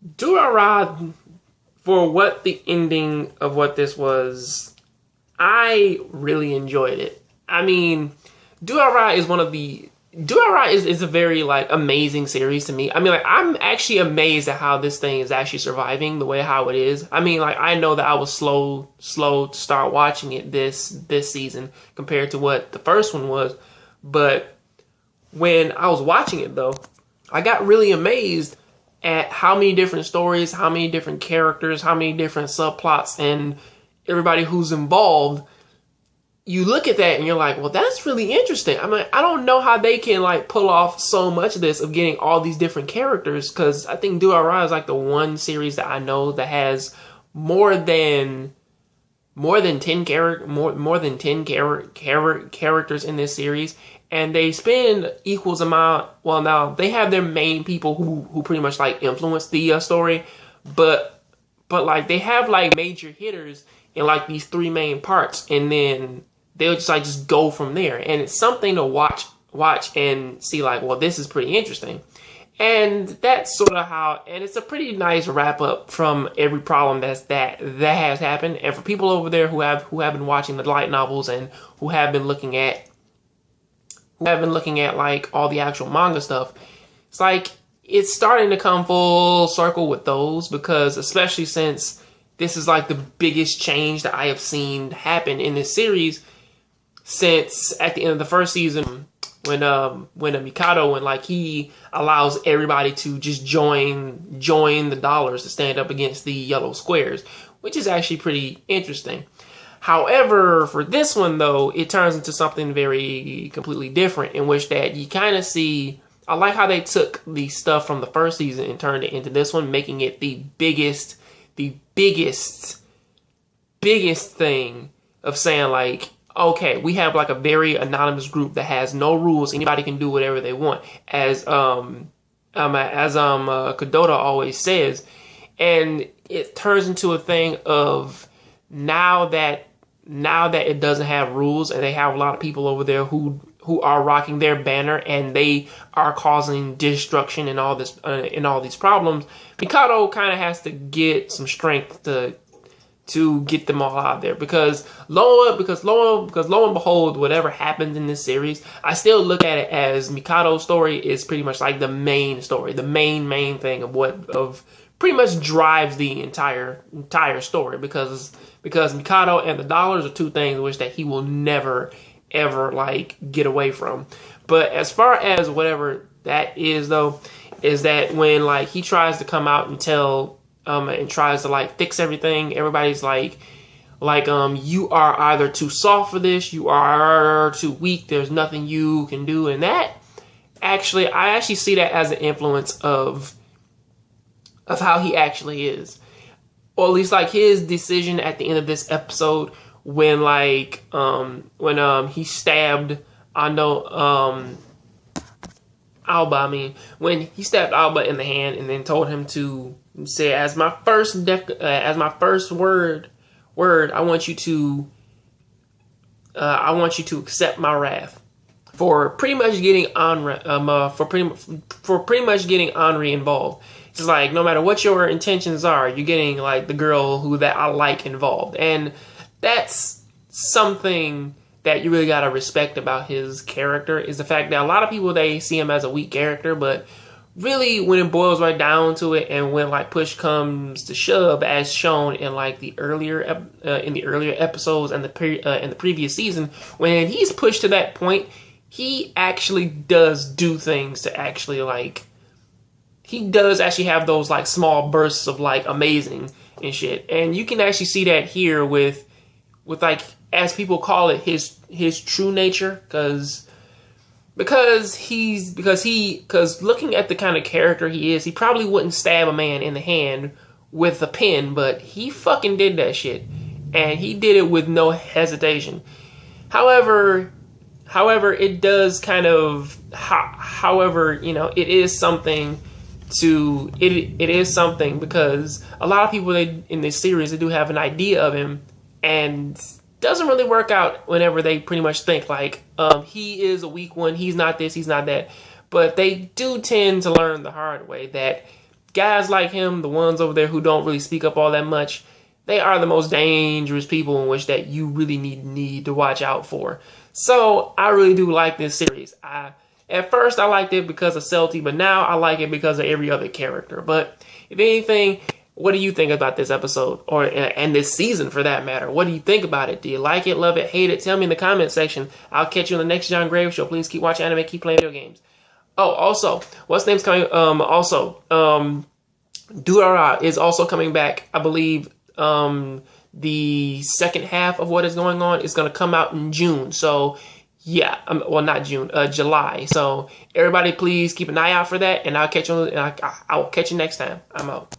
Durarara, for what the ending of what this was, I really enjoyed it. I mean, Durarara is one of the Durarara is a very like amazing series to me. I mean, like I'm actually amazed at how this thing is actually surviving the way how it is. I mean, like I know that I was slow to start watching it this season compared to what the first one was, but when I was watching it though, I got really amazed at how many different stories, how many different characters, how many different subplots, and everybody who's involved. You look at that and you're like, well, that's really interesting. I mean, I don't know how they can like pull off so much of this of getting all these different characters, because I think Durarara is like the one series that I know that has more than 10 characters in this series, and they spend equals amount. Well, now they have their main people who pretty much like influence the story, but like they have like major hitters in like these three main parts, and then they'll just go from there. And it's something to watch and see like, well, this is pretty interesting. And that's sort of how, and it's a pretty nice wrap up from every problem that has happened. And for people over there who have been watching the light novels and who have been looking at like all the actual manga stuff, it's like it's starting to come full circle with those, because especially since this is like the biggest change that I have seen happen in this series since at the end of the first season, when Mikado, when like he allows everybody to just join the dollars to stand up against the yellow squares, which is actually pretty interesting. However, for this one though, it turns into something very completely different, in which that you kind of see. I like how they took the stuff from the first season and turned it into this one, making it the biggest thing of saying like, okay, we have like a very anonymous group that has no rules. Anybody can do whatever they want, as Kadota always says. And it turns into a thing of now that it doesn't have rules, and they have a lot of people over there who are rocking their banner, and they are causing destruction and all this and all these problems. Mikado kind of has to get some strength to get them all out there, because lo and behold, whatever happens in this series, I still look at it as Mikado's story is pretty much like the main story, the main thing of pretty much drives the entire story, because Mikado and the dollars are two things which that he will never ever like get away from. But as far as whatever that is though, is that when like he tries to come out and tell and tries to like fix everything, everybody's like you are either too soft for this, you are too weak, there's nothing you can do. And that actually, I actually see that as an influence of how he actually is, or at least like his decision at the end of this episode when like he stabbed Alba. When he stabbed Alba in the hand and then told him to say, as my first word, I want you to accept my wrath for pretty much getting Henri involved. It's like, no matter what your intentions are, you're getting like the girl that I like involved. And that's something that you really gotta respect about his character, is the fact that a lot of people, they see him as a weak character, but really when it boils right down to it, and when like push comes to shove, as shown in like the earlier episodes and the previous season, when he's pushed to that point, he actually does do things to actually like, he does actually have those like small bursts of like amazing and shit. And you can actually see that here with like, as people call it, his true nature, because looking at the kind of character he is, he probably wouldn't stab a man in the hand with a pen, but he fucking did that shit, and he did it with no hesitation. However, it does kind of, it is something because a lot of people in this series, they do have an idea of him, and doesn't really work out whenever they pretty much think like, he is a weak one, he's not this, he's not that. But they do tend to learn the hard way that guys like him, the ones over there who don't really speak up all that much, they are the most dangerous people in which that you really need to watch out for. So I really do like this series. At first I liked it because of Celty, but now I like it because of every other character. But if anything, what do you think about this episode, and this season for that matter? What do you think about it? Do you like it, love it, hate it? Tell me in the comment section. I'll catch you in the next John Graves show. Please keep watching anime, keep playing video games. Oh, also, what's name's coming? Durara is also coming back. I believe the second half of what is going on is going to come out in June. So yeah, well, not June, July. So everybody, please keep an eye out for that, and I'll catch you. I'll catch you next time. I'm out.